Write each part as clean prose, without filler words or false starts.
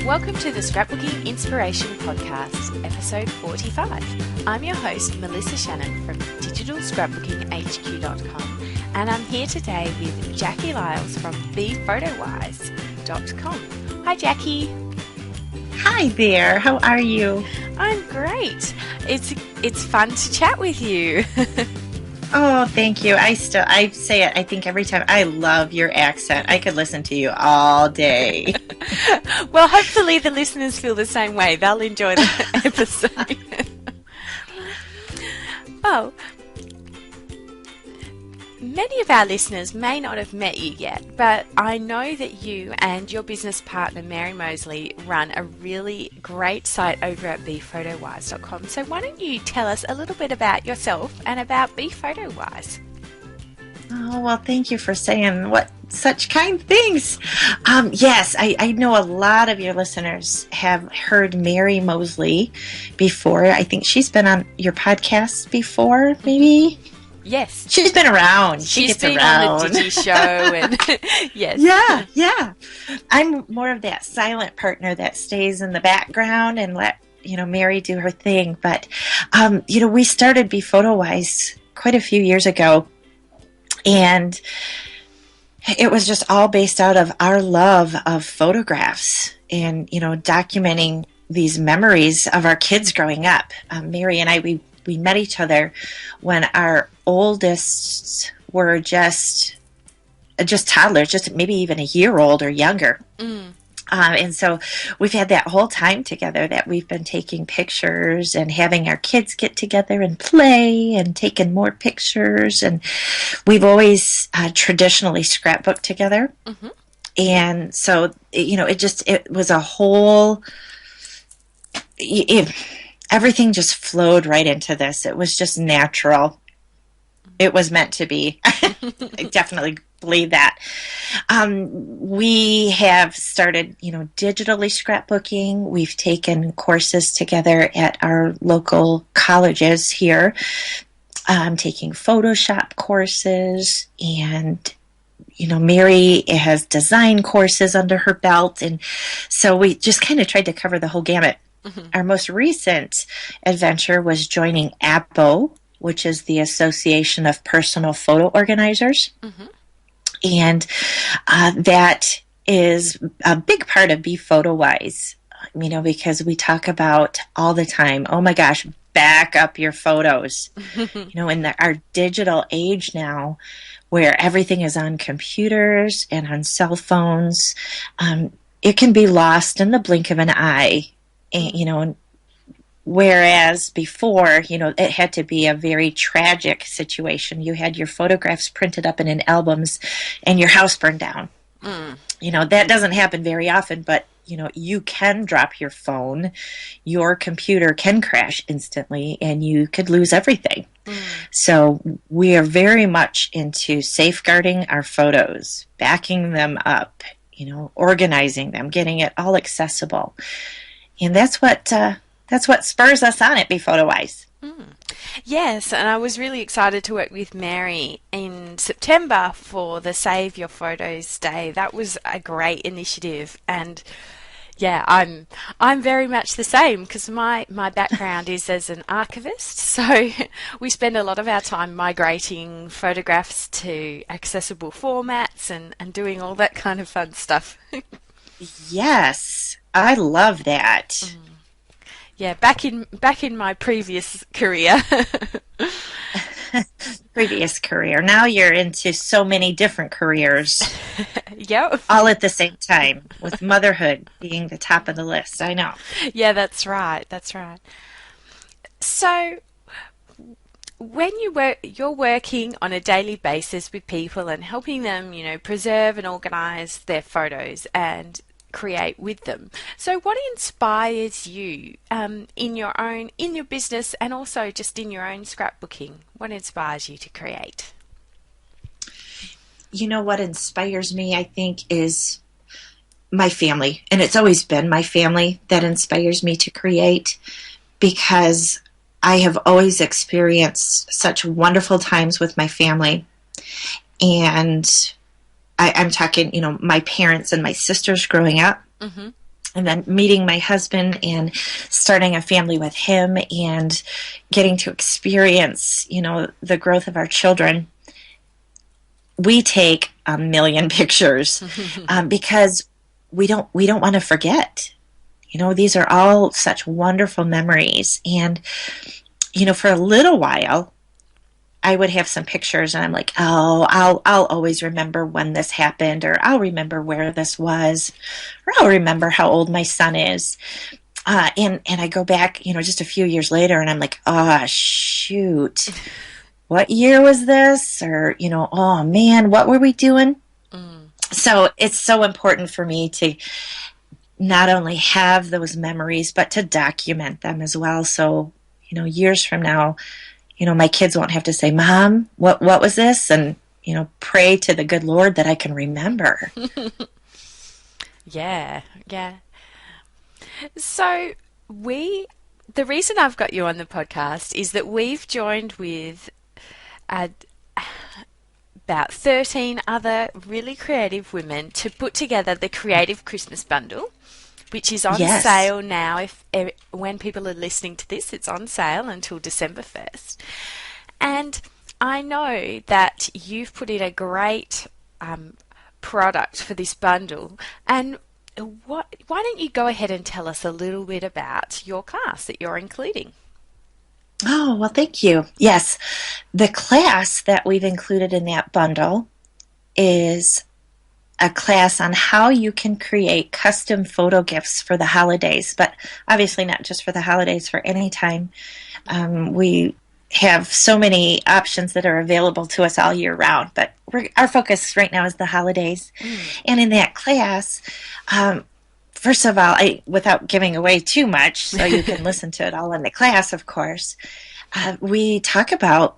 Welcome to the Scrapbooking Inspiration Podcast, episode 45. I'm your host, Melissa Shannon from digitalscrapbookinghq.com, and I'm here today with Jackie Lyals from thephotowise.com. Hi, Jackie. Hi there. How are you? I'm great. It's fun to chat with you. Oh, thank you. I say it, I think every time. I love your accent. I could listen to you all day. Well, hopefully the listeners feel the same way. They'll enjoy the episode. Well, many of our listeners may not have met you yet, but I know that you and your business partner, Mary Moseley, run a really great site over at thephotowise.com. So why don't you tell us a little bit about yourself and about thephotowise? Oh, well, thank you for saying such kind things. Yes, I know a lot of your listeners have heard Mary Moseley before. I think she's been on your podcast before, maybe? Yes. She's been around. She's been on the Digi show. And yes. Yeah. I'm more of that silent partner that stays in the background and let, Mary do her thing. But, we started BePhotoWise quite a few years ago. And it was just all based out of our love of photographs and, documenting these memories of our kids growing up. Mary and I, we met each other when our oldest were just toddlers, just maybe even a year old or younger. And so we've had that whole time together that we've been taking pictures and having our kids get together and play and taking more pictures. And we've always traditionally scrapbooked together. Mm-hmm. And so, it was a whole... everything just flowed right into this. It was just natural. It was meant to be. I definitely believe that. We have started, digitally scrapbooking. We've taken courses together at our local colleges here. Taking Photoshop courses, and Mary has design courses under her belt. And so we just kind of tried to cover the whole gamut. Mm-hmm. Our most recent adventure was joining APO, which is the Association of Personal Photo Organizers. Mm-hmm. And that is a big part of BePhotoWise, because we talk about all the time, oh my gosh, back up your photos. In our digital age now, where everything is on computers and on cell phones, it can be lost in the blink of an eye. Whereas before, it had to be a very tragic situation. You had your photographs printed up in albums and your house burned down. That doesn't happen very often, but, you can drop your phone, your computer can crash instantly, and you could lose everything. So we are very much into safeguarding our photos, backing them up, organizing them, getting it all accessible. And that's what spurs us on at BePhotoWise. Yes, and I was really excited to work with Mary in September for the Save Your Photos Day. That was a great initiative, and yeah, I'm very much the same because my background is as an archivist, so we spend a lot of our time migrating photographs to accessible formats and doing all that kind of fun stuff. Yes, I love that. Yeah, back in my previous career. Now you're into so many different careers. Yep. All at the same time, with motherhood being the top of the list. I know. Yeah, that's right. So when you're working on a daily basis with people and helping them, preserve and organize their photos and create with them. So what inspires you in your business and also just in your own scrapbooking? What inspires you to create? What inspires me, I think, is my family. And it's always been my family that inspires me to create, because I have always experienced such wonderful times with my family. And I'm talking, my parents and my sisters growing up. Mm-hmm. and then meeting my husband and starting a family with him and getting to experience, the growth of our children, we take a million pictures because we don't want to forget. These are all such wonderful memories. And, for a little while, I would have some pictures and I'm like, oh, I'll always remember when this happened, or I'll remember where this was, or I'll remember how old my son is. And I go back, just a few years later and I'm like, oh, shoot, what year was this? Or, oh man, what were we doing? So it's so important for me to not only have those memories, but to document them as well. So, years from now, my kids won't have to say, Mom, what was this? And, pray to the good Lord that I can remember. Yeah, yeah. So the reason I've got you on the podcast is that we've joined with about 13 other really creative women to put together the Creative Christmas Bundle, which is on Yes. sale now. When people are listening to this, it's on sale until December 1st. And I know that you've put in a great product for this bundle. And why don't you go ahead and tell us a little bit about your class that you're including? Oh, well, thank you. Yes. The class that we've included in that bundle is a class on how you can create custom photo gifts for the holidays, but obviously not just for the holidays, for any time. We have so many options that are available to us all year round, but our focus right now is the holidays. And in that class, first of all, without giving away too much, so you can listen to it all in the class, of course, we talk about,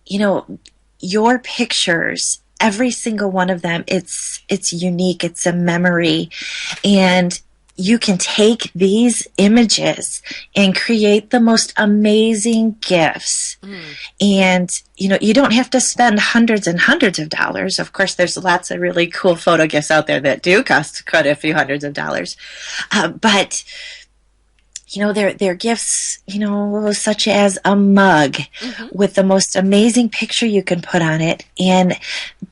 your pictures. Every single one of them, it's unique. It's a memory, and you can take these images and create the most amazing gifts. And, you don't have to spend hundreds and hundreds of dollars. Of course, there's lots of really cool photo gifts out there that do cost quite a few hundreds of dollars. But, they're gifts, such as a mug with the most amazing picture you can put on it. And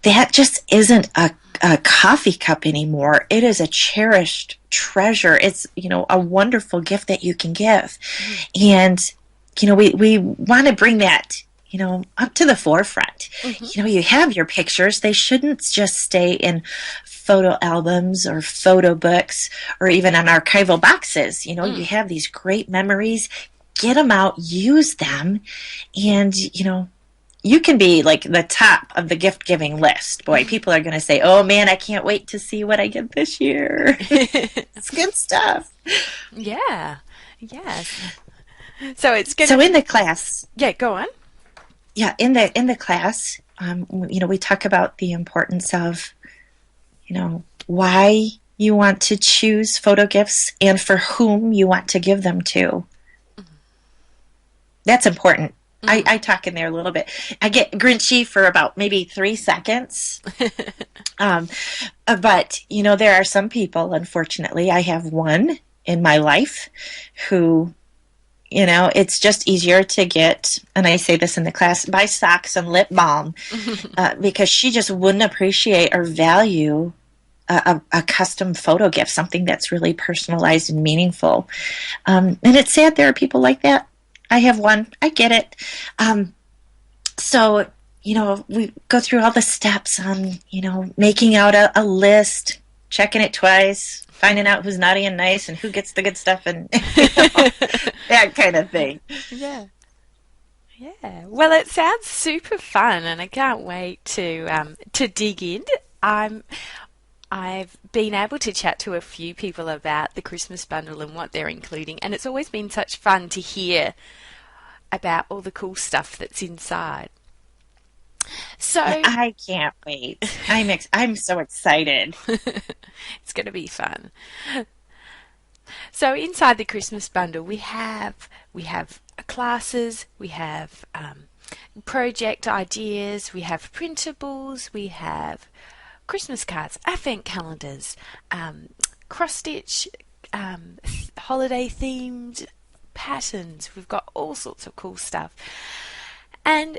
that just isn't a coffee cup anymore. It is a cherished treasure. It's, a wonderful gift that you can give. And, we want to bring that, up to the forefront. You have your pictures. They shouldn't just stay in photo albums or photo books or even on archival boxes. You have these great memories. Get them out, use them, and, you can be like the top of the gift giving list. Boy, people are going to say, oh man, I can't wait to see what I get this year. It's good stuff. Yeah. Yes. So it's going So in the class, Yeah, go on. yeah, in the class, we talk about the importance of, why you want to choose photo gifts and for whom you want to give them to. That's important. I talk in there a little bit. I get grinchy for about maybe 3 seconds. But, there are some people, unfortunately, I have one in my life who, it's just easier to get, and I say this in the class, buy socks and lip balm because she just wouldn't appreciate or value a custom photo gift, something that's really personalized and meaningful. And it's sad there are people like that. I have one. I get it. So, we go through all the steps on, making out a list, checking it twice, finding out who's naughty and nice and who gets the good stuff and that kind of thing. Yeah. Yeah. Well, it sounds super fun, and I can't wait to dig in. I've been able to chat to a few people about the Christmas bundle and what they're including, and it's always been such fun to hear about all the cool stuff that's inside. So I can't wait. I'm so excited. it's going to be fun. So inside the Christmas bundle, we have classes, we have project ideas, we have printables, we have Christmas cards, advent calendars, cross-stitch, holiday-themed patterns. We've got all sorts of cool stuff. And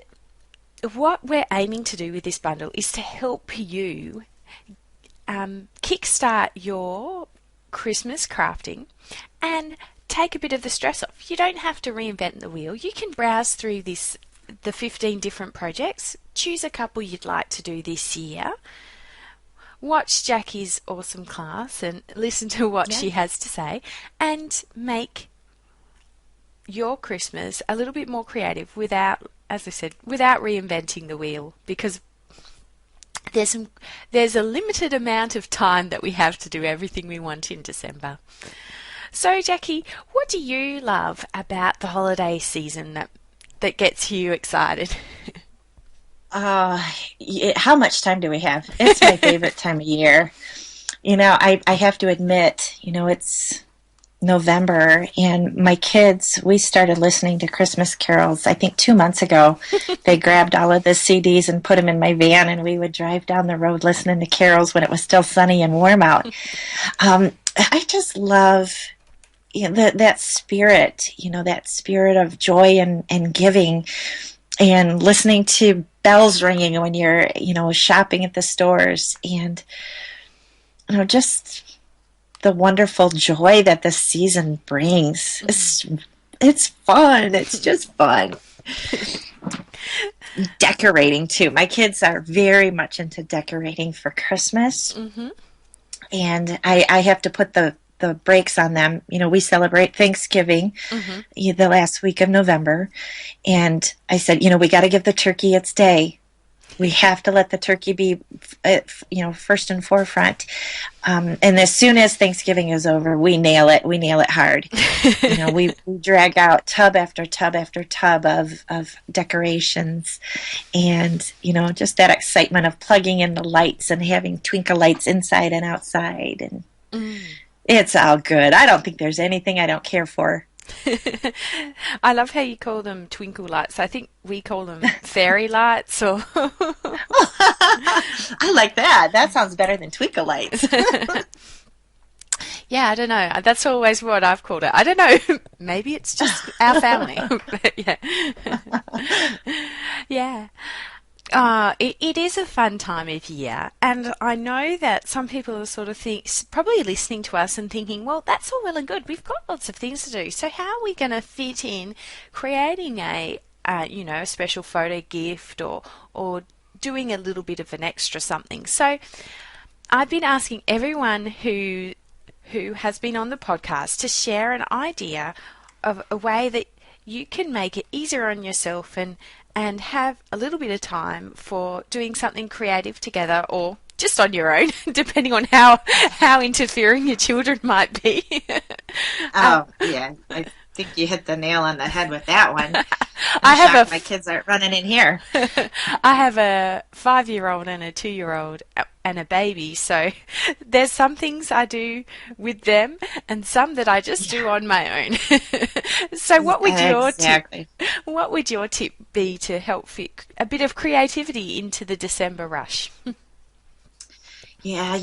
what we're aiming to do with this bundle is to help you kickstart your Christmas crafting and take a bit of the stress off. You don't have to reinvent the wheel. You can browse through the 15 different projects, choose a couple you'd like to do this year, watch Jackie's awesome class and listen to what she has to say, and make your Christmas a little bit more creative without, as I said, without reinventing the wheel, because there's a limited amount of time that we have to do everything we want in December. So, Jackie, what do you love about the holiday season that gets you excited? How much time do we have? It's my favorite time of year. I have to admit, it's November, and my kids, we started listening to Christmas carols, I think 2 months ago. They grabbed all of the CDs and put them in my van, and we would drive down the road listening to carols when it was still sunny and warm out. I just love that spirit, that spirit of joy and giving, and listening to bells ringing when you're, shopping at the stores, and, just the wonderful joy that this season brings. It's fun. It's just fun. Decorating, too. My kids are very much into decorating for Christmas. Mm-hmm. And I have to put the brakes on them. We celebrate Thanksgiving the last week of November. And I said, we got to give the turkey its day. We have to let the turkey be, first and forefront. And as soon as Thanksgiving is over, we nail it. We nail it hard. We drag out tub after tub after tub of decorations. And, just that excitement of plugging in the lights and having twinkle lights inside and outside. And it's all good. I don't think there's anything I don't care for. I love how you call them twinkle lights. I think we call them fairy lights. Or I like that. That sounds better than twinkle lights. Yeah, I don't know. That's always what I've called it. I don't know. Maybe it's just our family. But yeah. Yeah. It is a fun time of year, and I know that some people are sort of probably listening to us and thinking, well, that's all well and good. We've got lots of things to do. So how are we going to fit in creating a special photo gift or doing a little bit of an extra something? So I've been asking everyone who has been on the podcast to share an idea of a way that you can make it easier on yourself and have a little bit of time for doing something creative together, or just on your own, depending on how interfering your children might be. Yeah. I think you hit the nail on the head with that one. My kids aren't running in here. I have a 5-year-old and a 2-year-old and a baby, so there's some things I do with them and some that I just do on my own. So what would your tip be to help fit a bit of creativity into the December rush? Yeah,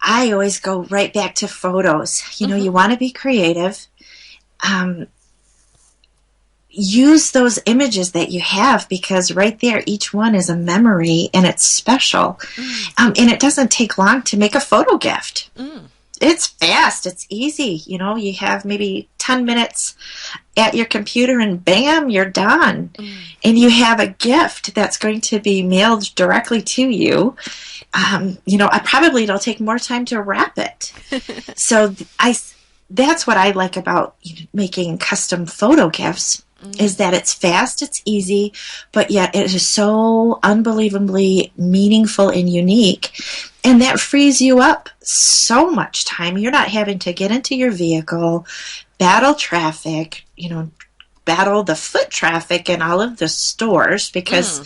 I always go right back to photos. You want to be creative. Use those images that you have, because right there, each one is a memory and it's special. And it doesn't take long to make a photo gift. It's fast. It's easy. You have maybe 10 minutes at your computer and bam, you're done. And you have a gift that's going to be mailed directly to you. It'll take more time to wrap it. So that's what I like about making custom photo gifts, is that it's fast, it's easy, but yet it is so unbelievably meaningful and unique. And that frees you up so much time. You're not having to get into your vehicle, battle traffic, battle the foot traffic in all of the stores, because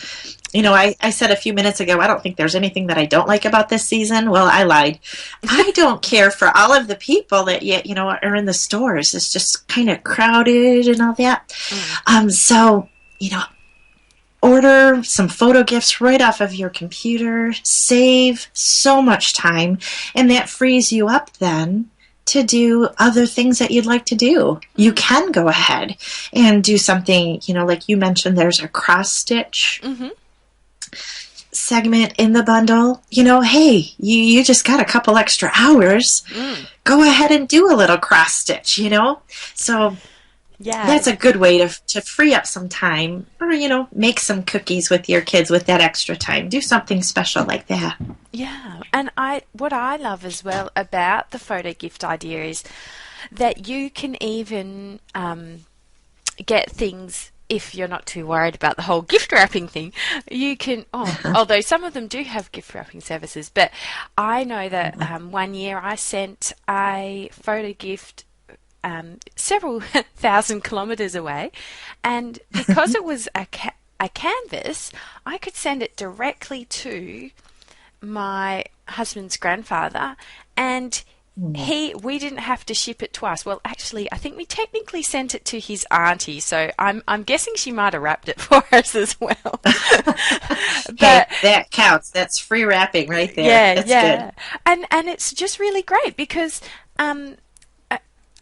I said a few minutes ago, I don't think there's anything that I don't like about this season. Well, I lied. I don't care for all of the people that are in the stores. It's just kind of crowded and all that. So, order some photo gifts right off of your computer, save so much time, and that frees you up then to do other things that you'd like to do. You can go ahead and do something, like you mentioned, there's a cross stitch segment in the bundle. Hey, you just got a couple extra hours. Go ahead and do a little cross stitch, So Yeah. that's a good way to free up some time, or make some cookies with your kids with that extra time. Do something special like that. Yeah, and what I love as well about the photo gift idea is that you can even get things if you're not too worried about the whole gift wrapping thing. You can, although some of them do have gift wrapping services, but I know that one year I sent a photo gift several thousand kilometres away, and because it was a canvas, I could send it directly to my husband's grandfather, and we didn't have to ship it twice. Well, actually, I think we technically sent it to his auntie, so I'm guessing she might have wrapped it for us as well. But hey, that counts. That's free wrapping right there. Yeah, that's yeah. Good. And it's just really great because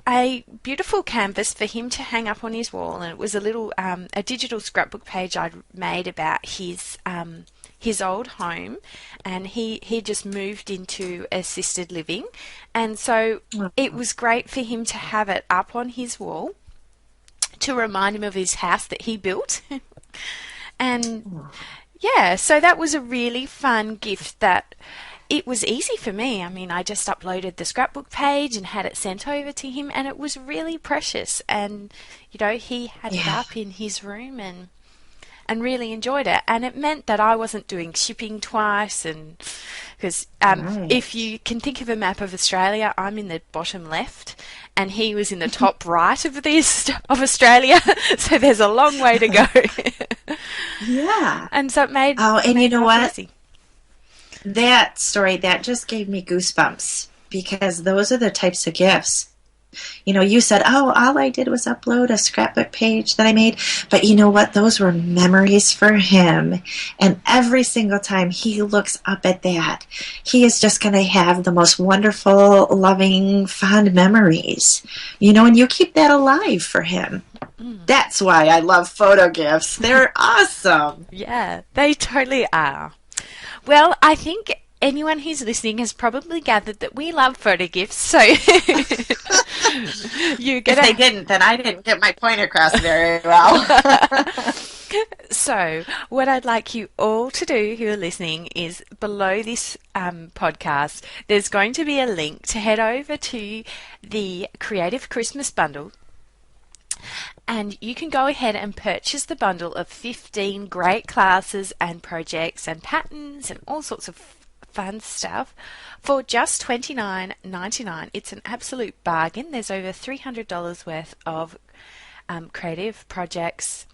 a beautiful canvas for him to hang up on his wall, and it was a little a digital scrapbook page I'd made about his old home, and he just moved into assisted living, and so it was great for him to have it up on his wall to remind him of his house that he built. And yeah, so that was a really fun gift that it was easy for me. I mean, I just uploaded the scrapbook page and had it sent over to him, and it was really precious. And, he had it up in his room and really enjoyed it. And it meant that I wasn't doing shipping twice. And because if you can think of a map of Australia, I'm in the bottom left, and he was in the top right of Australia. So there's a long way to go. Yeah. And so it made and you know what? Easy. That story, that just gave me goosebumps, because those are the types of gifts. You said, all I did was upload a scrapbook page that I made. But you know what? Those were memories for him. And every single time he looks up at that, he is just going to have the most wonderful, loving, fond memories. And you keep that alive for him. That's why I love photo gifts. They're awesome. Yeah, they totally are. Well, I think anyone who's listening has probably gathered that we love photo gifts, so if they didn't, then I didn't get my point across very well. So what I'd like you all to do who are listening is below this podcast, there's going to be a link to head over to the Creative Christmas Bundle. And you can go ahead and purchase the bundle of 15 great classes and projects and patterns and all sorts of fun stuff for just $29.99. It's an absolute bargain. There's over $300 worth of creative projects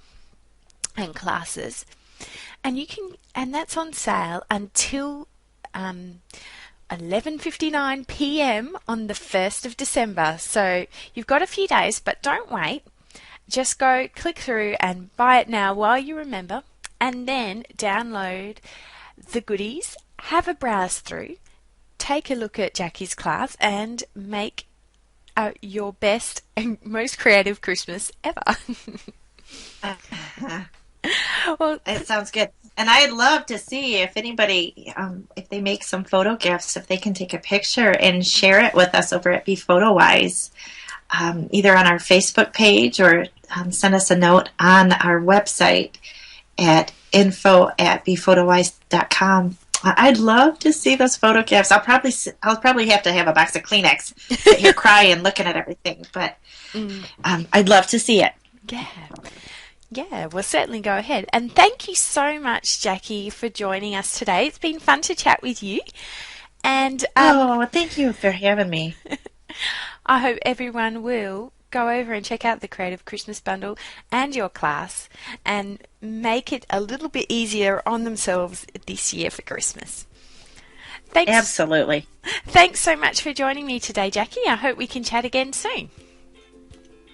and classes, and that's on sale until 11:59 p.m. on the 1st of December. So you've got a few days, but don't wait. Just go click through and buy it now while you remember, and then download the goodies, have a browse through, take a look at Jackie's class, and make your best and most creative Christmas ever. Well, it sounds good. And I'd love to see if anybody, if they make some photo gifts, if they can take a picture and share it with us over at BePhotoWise, either on our Facebook page or send us a note on our website at info@bephotowise.com. I'd love to see those photo gifts. I'll probably have to have a box of Kleenex, sit here crying, looking at everything. But I'd love to see it. Yeah, we'll certainly go ahead. And thank you so much, Jackie, for joining us today. It's been fun to chat with you. And thank you for having me. I hope everyone will go over and check out the Creative Christmas Bundle and your class and make it a little bit easier on themselves this year for Christmas. Thanks. Absolutely. Thanks so much for joining me today, Jackie. I hope we can chat again soon.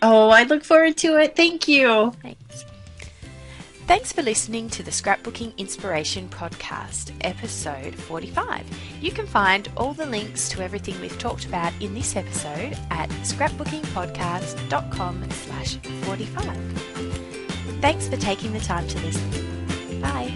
Oh, I look forward to it. Thank you. Thanks. Thanks for listening to the Scrapbooking Inspiration Podcast, episode 45. You can find all the links to everything we've talked about in this episode at scrapbookingpodcast.com/45. Thanks for taking the time to listen. Bye.